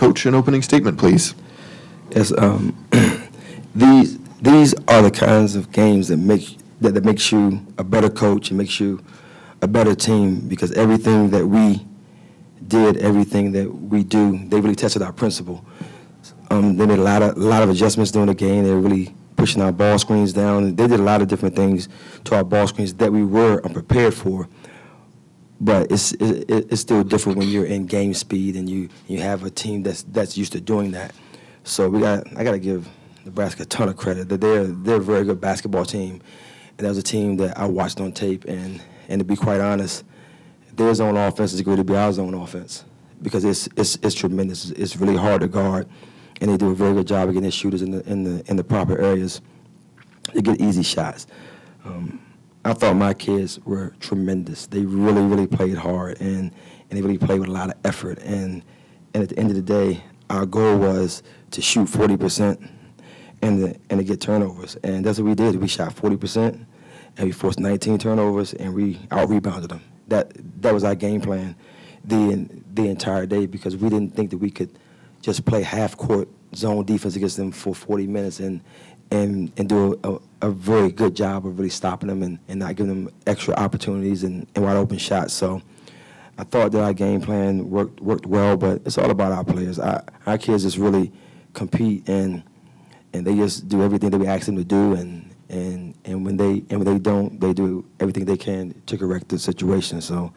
Coach, an opening statement, please. Yes, these are the kinds of games that makes you a better coach and makes you a better team, because everything that we did, everything that we do, they really tested our principle. They made a lot of adjustments during the game. They were really pushing our ball screens down. They did a lot of different things to our ball screens that we were unprepared for. But it's still different when you're in game speed and you have a team that's used to doing that. So I got to give Nebraska a ton of credit. That they're a very good basketball team, and that was a team that I watched on tape. And to be quite honest, their zone offense is going to be our zone offense, because it's tremendous. It's really hard to guard, and they do a very good job of getting their shooters in the proper areas to get easy shots. I thought my kids were tremendous. They really played hard, and they really played with a lot of effort. And at the end of the day, our goal was to shoot 40% and to get turnovers. And that's what we did. We shot 40%, and we forced 19 turnovers, and we out-rebounded them. That was our game plan the entire day, because we didn't think that we could just play half-court zone defense against them for 40 minutes and do a very good job of really stopping them and not giving them extra opportunities and wide-open shots. So I thought that our game plan worked well, but it's all about our players. Our kids just really compete, and they just do everything that we ask them to do, and when they don't, they do everything they can to correct the situation. So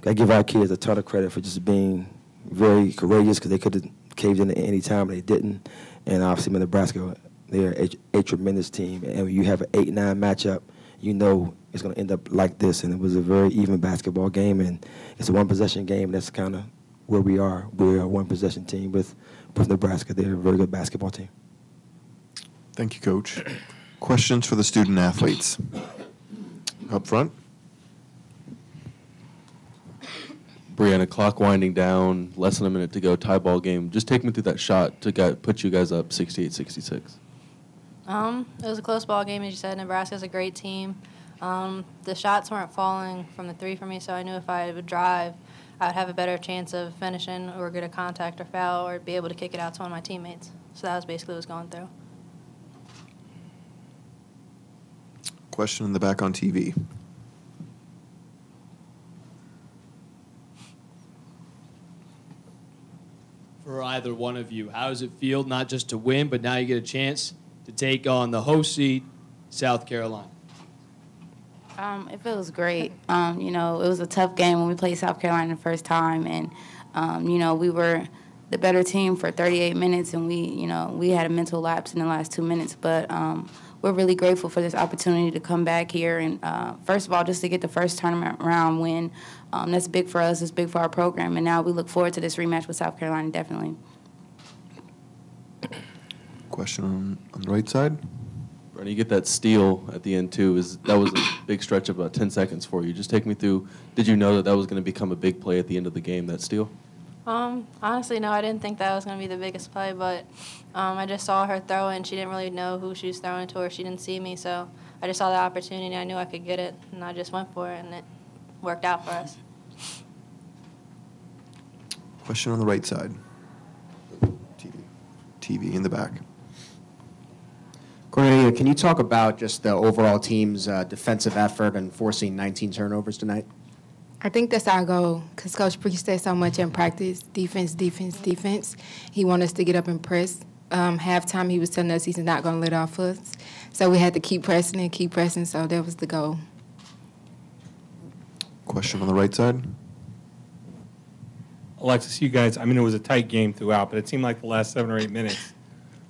I give our kids a ton of credit for just being very courageous, because they could have caved in at any time, but they didn't. And obviously, Nebraska, they're a tremendous team, and when you have an 8-9 matchup, you know it's going to end up like this. And it was a very even basketball game, and it's a one-possession game. That's kind of where we are. We're a one-possession team with Nebraska. They're a very good basketball team. Thank you, Coach. Questions for the student athletes? Up front. Brianna, clock winding down, less than a minute to go, tie ball game. Just take me through that shot to put you guys up 68-66. It was a close ball game, as you said. Nebraska's a great team. The shots weren't falling from the three for me, so I knew if I would drive, I would have a better chance of finishing or get a contact or foul or be able to kick it out to one of my teammates. So that was basically what was going through. Question in the back on TV. For either one of you, how does it feel not just to win, but now you get a chance to take on the host seed, South Carolina? It feels great. You know, it was a tough game when we played South Carolina the first time, and you know, we were the better team for 38 minutes, and we had a mental lapse in the last 2 minutes. But we're really grateful for this opportunity to come back here and first of all, just to get the first tournament round win. That's big for us. It's big for our program, and now we look forward to this rematch with South Carolina, definitely. Question on the right side. Brianna, you get that steal at the end, too. That was a big stretch of about 10 seconds for you. Just take me through, did you know that was going to become a big play at the end of the game, that steal? Honestly, no, I didn't think that was going to be the biggest play, but I just saw her throw it, and she didn't really know who she was throwing to, or she didn't see me, so I just saw the opportunity, and I knew I could get it, and I just went for it, and it worked out for us. Question on the right side. TV in the back. Cornelia, can you talk about just the overall team's defensive effort and forcing 19 turnovers tonight? I think that's our goal, because Coach preached that so much in practice, defense, defense, defense. He wanted us to get up and press. Halftime, he was telling us he's not going to let off us. So we had to keep pressing and keep pressing, so that was the goal. Question on the right side. Alexis, you guys, I mean, it was a tight game throughout, but it seemed like the last 7 or 8 minutes,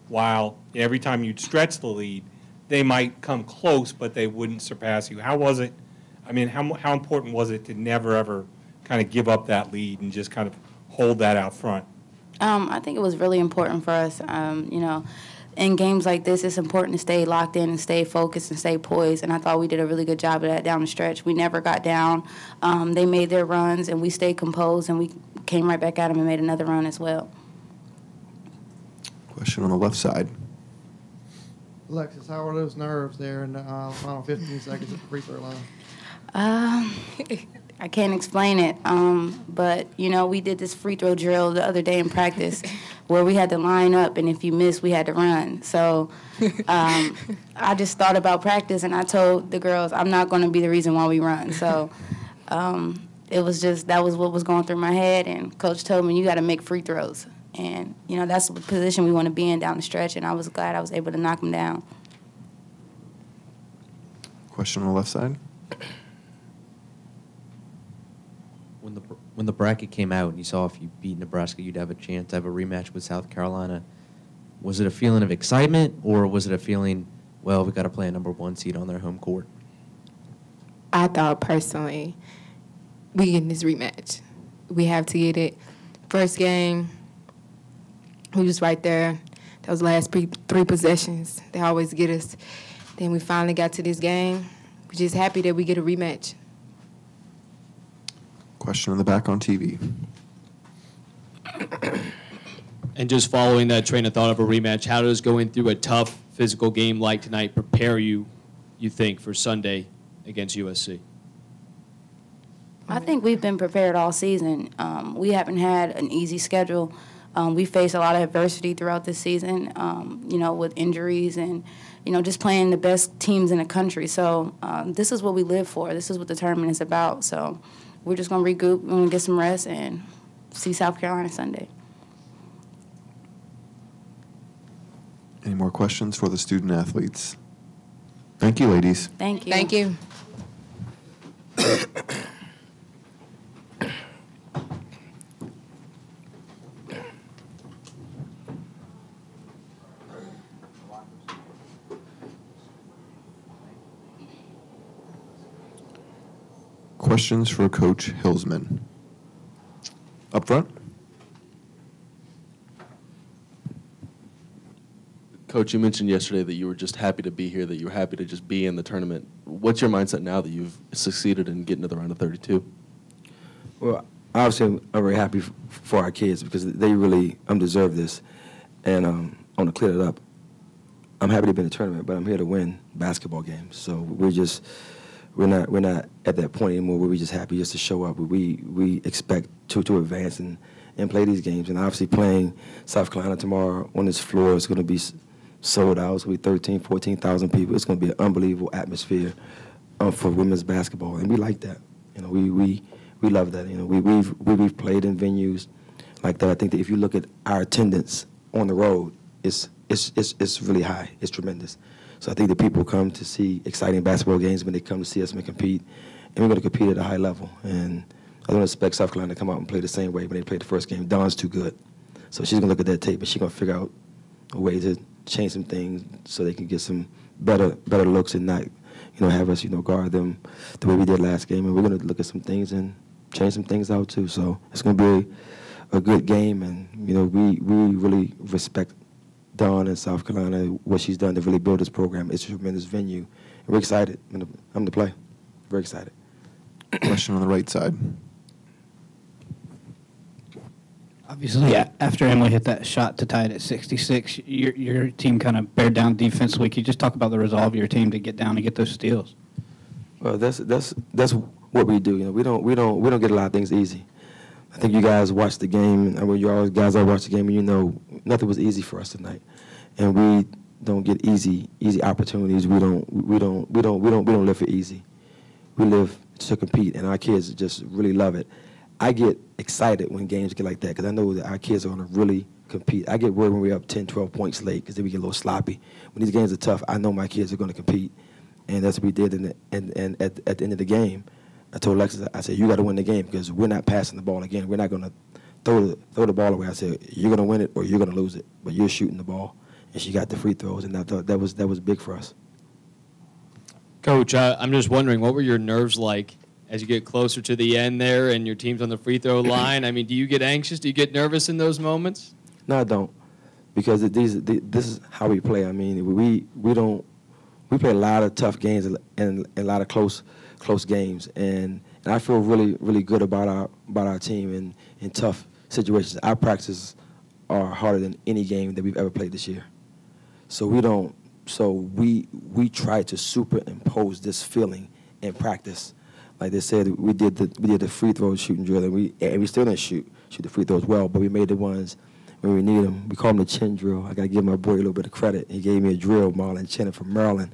while every time you'd stretch the lead, they might come close, but they wouldn't surpass you. How was it? I mean, how important was it to never, ever kind of give up that lead and just kind of hold that out front? I think it was really important for us. You know, in games like this, it's important to stay locked in and stay focused and stay poised, and I thought we did a really good job of that down the stretch. We never got down. They made their runs, and we stayed composed, and we came right back at them and made another run as well. Question on the left side. Alexis, how are those nerves there in the final 15 seconds at the free throw line? I can't explain it, but, you know, we did this free throw drill the other day in practice where we had to line up, and if you missed, we had to run. So I just thought about practice, and I told the girls, I'm not going to be the reason why we run. So it was just, that was what was going through my head, and Coach told me, you got to make free throws. And, you know, that's the position we want to be in down the stretch, and I was glad I was able to knock them down. Question on the left side. When the bracket came out and you saw if you beat Nebraska, you'd have a chance to have a rematch with South Carolina, was it a feeling of excitement, or was it a feeling, well, we got to play a #1 seed on their home court? I thought personally, we get this rematch. We have to get it. First game, we was right there. That was the last three possessions. They always get us. Then we finally got to this game. We're just happy that we get a rematch. Question in the back on TV. And just following that train of thought of a rematch, how does going through a tough physical game like tonight prepare you think, for Sunday against USC? I think we've been prepared all season. We haven't had an easy schedule. We faced a lot of adversity throughout this season, you know, with injuries and, you know, just playing the best teams in the country. So this is what we live for. This is what the tournament is about. So we're just going to regroup, we're going to get some rest, and see South Carolina Sunday. Any more questions for the student athletes? Thank you, ladies. Thank you. Thank you. Questions for Coach Hillsman. Up front. Coach, you mentioned yesterday that you were just happy to be here, that you were happy to just be in the tournament. What's your mindset now that you've succeeded in getting to the round of 32? Well, obviously, I'm very happy for our kids because they really deserve this. And I want to clear it up. I'm happy to be in the tournament, but I'm here to win basketball games. So we're not at that point anymore where we're just happy just to show up. We expect to advance and play these games. And obviously playing South Carolina tomorrow on this floor is going to be sold out. It's going to be 13,000, 14,000 people. It's going to be an unbelievable atmosphere for women's basketball, and we like that. You know, we love that. You know, we've played in venues like that. I think that if you look at our attendance on the road, it's really high. It's tremendous. So I think that people come to see exciting basketball games when they come to see us and compete, and we're going to compete at a high level. And I don't expect South Carolina to come out and play the same way when they played the first game. Dawn's too good. So she's going to look at that tape, and she's going to figure out a way to change some things so they can get some better looks and not, you know, have us, you know, guard them the way we did last game. And we're going to look at some things and change some things out too. So it's going to be a good game, and, you know, we really respect Dawn in South Carolina, what she's done to really build this program. It's a tremendous venue. And we're excited. I'm to play. Very excited. Question on the right side. Obviously, after Emily hit that shot to tie it at 66, your team kind of bared down defensively. Can you just talk about the resolve of your team to get down and get those steals? Well, that's what we do. You know, we don't get a lot of things easy. I think you guys watched the game, and when you guys all watched the game, and you know nothing was easy for us tonight, and we don't get easy opportunities. We don't live for easy. We live to compete, and our kids just really love it. I get excited when games get like that because I know that our kids are going to really compete. I get worried when we're up 10, 12 points late because then we get a little sloppy. When these games are tough, I know my kids are going to compete, and that's what we did. And at the end of the game, I told Alexis, I said, you got to win the game because we're not passing the ball again. We're not going to throw the ball away. I said, you're going to win it or you're going to lose it, but you're shooting the ball. And she got the free throws, and I thought that was big for us. Coach, I'm just wondering, what were your nerves like as you get closer to the end there and your team's on the free throw line? I mean, do you get anxious? Do you get nervous in those moments? No, I don't, because this is how we play. I mean, we play a lot of tough games and a lot of close games, and I feel really good about our team in tough situations. Our practices are harder than any game that we've ever played this year. So we try to superimpose this feeling in practice like they said, we did the free throw shooting drill, and we still didn't shoot the free throws well, but we made the ones when we need them. We call them the chin drill. I got to give my boy a little bit of credit. He gave me a drill, Marlon Chin from Maryland.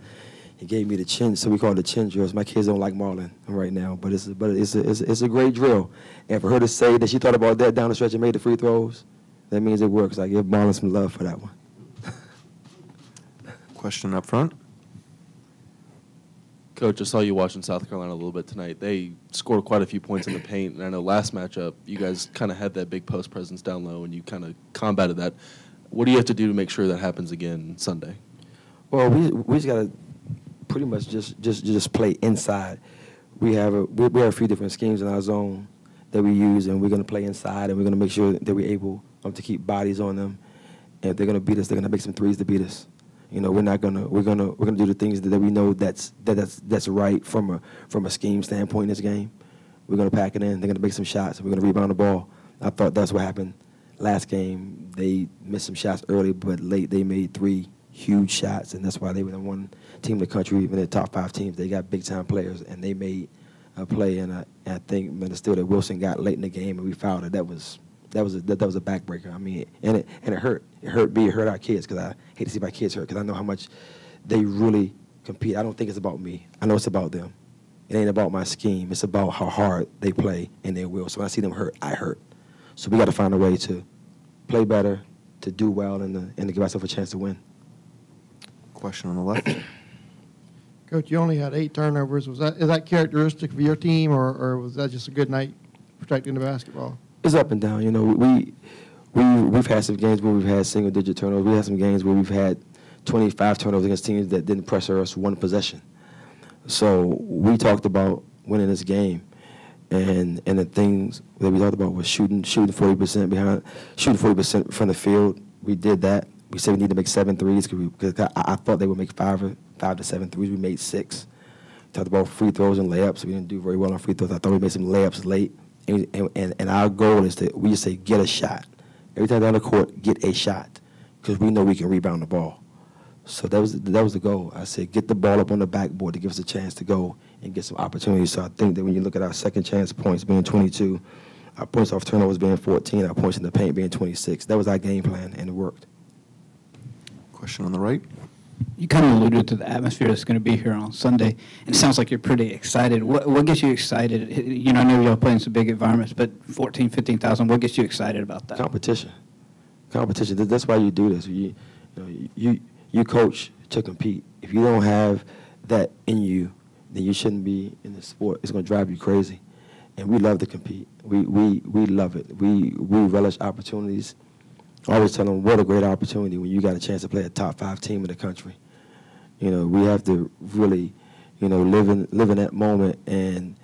He gave me the chin, so we call it the chin drills. My kids don't like Marlon right now, but it's a great drill. And for her to say that she thought about that down the stretch and made the free throws, that means it works. I give Marlon some love for that one. Question up front. Coach, I saw you watching South Carolina a little bit tonight. They scored quite a few points in the paint, and I know last matchup you guys kind of had that big post presence down low, and you kind of combated that. What do you have to do to make sure that happens again Sunday? Well, we just got to pretty much just play inside. We have a few different schemes in our zone that we use, and we're going to play inside, and we're going to make sure that we're able to keep bodies on them. And if they're going to beat us, they're going to make some threes to beat us. You know, we're gonna do the things that we know that's right from a scheme standpoint in this game. We're gonna pack it in. They're gonna make some shots, and we're gonna rebound the ball. I thought that's what happened last game. They missed some shots early, but late they made 3 huge shots, and that's why they were the one team in the country, even the top 5 teams. They got big time players, and they made a play. And I think Minnesota Wilson got late in the game, and we fouled it. That was a backbreaker. I mean, and it hurt. It hurt me. It hurt our kids, because I hate to see my kids hurt, because I know how much they really compete. I don't think it's about me. I know it's about them. It ain't about my scheme. It's about how hard they play and their will. So when I see them hurt, I hurt. So we got to find a way to play better, to do well, and to give ourselves a chance to win. Question on the left. Coach, you only had 8 turnovers. Is that characteristic of your team, or was that just a good night protecting the basketball? It's up and down. You know, we've had some games where we've had single-digit turnovers. We had some games where we've had 25 turnovers against teams that didn't pressure us one possession. So we talked about winning this game, and the things that we talked about was shooting 40% from the field. We did that. We said we need to make 7 threes, because I thought they would make 5 to 7 threes. We made 6. We talked about free throws and layups. We didn't do very well on free throws. I thought we made some layups late. And our goal is we just say get a shot. Every time down the court, get a shot, because we know we can rebound the ball. So that was the goal. I said get the ball up on the backboard to give us a chance to go and get some opportunities. So I think that when you look at our second chance points being 22, our points off turnovers being 14, our points in the paint being 26, that was our game plan, and it worked. Question on the right. You kind of alluded to the atmosphere that's going to be here on Sunday, and it sounds like you're pretty excited. What gets you excited? You know, I know y'all play in some big environments, but 14,000, 15,000, what gets you excited about that? Competition. That's why you do this. You coach to compete. If you don't have that in you, then you shouldn't be in the sport. It's going to drive you crazy. And we love to compete. We love it. We relish opportunities. I always tell them, what a great opportunity when you got a chance to play a top 5 team in the country. You know, we have to really, live in that moment and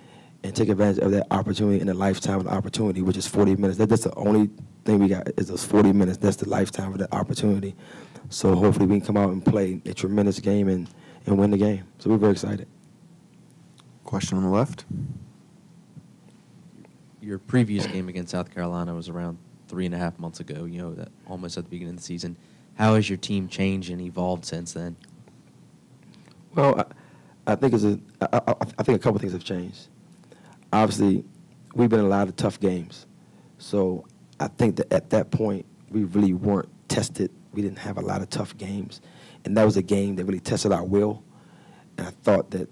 take advantage of that opportunity in a lifetime of the opportunity, which is 40 minutes. That's the only thing we got, is those 40 minutes. That's the lifetime of that opportunity. So hopefully we can come out and play a tremendous game and win the game. So we're very excited. Question on the left. Your previous game against South Carolina was around 3.5 months ago, that almost at the beginning of the season. How has your team changed and evolved since then? Well, I think I think a couple things have changed. Obviously, we've been in a lot of tough games. So I think that at that point, we really weren't tested. We didn't have a lot of tough games. And that was a game that really tested our will. And I thought that,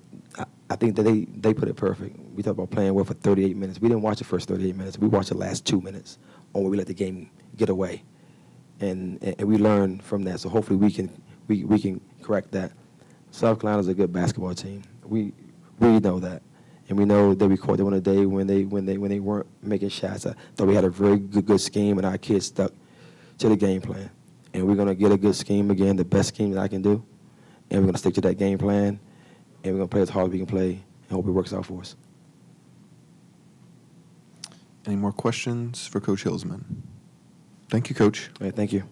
I think that they put it perfect. We talked about playing well for 38 minutes. We didn't watch the first 38 minutes. We watched the last 2 minutes, on where we let the game get away. And we learned from that. So hopefully we can correct that. South Carolina's a good basketball team. We know that. And we know that we caught them on a day when they weren't making shots. I thought we had a very good scheme, and our kids stuck to the game plan. And we're going to get a good scheme again, the best scheme that I can do. And we're going to stick to that game plan. And we're going to play as hard as we can play and hope it works out for us. Any more questions for Coach Hillsman? Thank you, Coach. All right, thank you.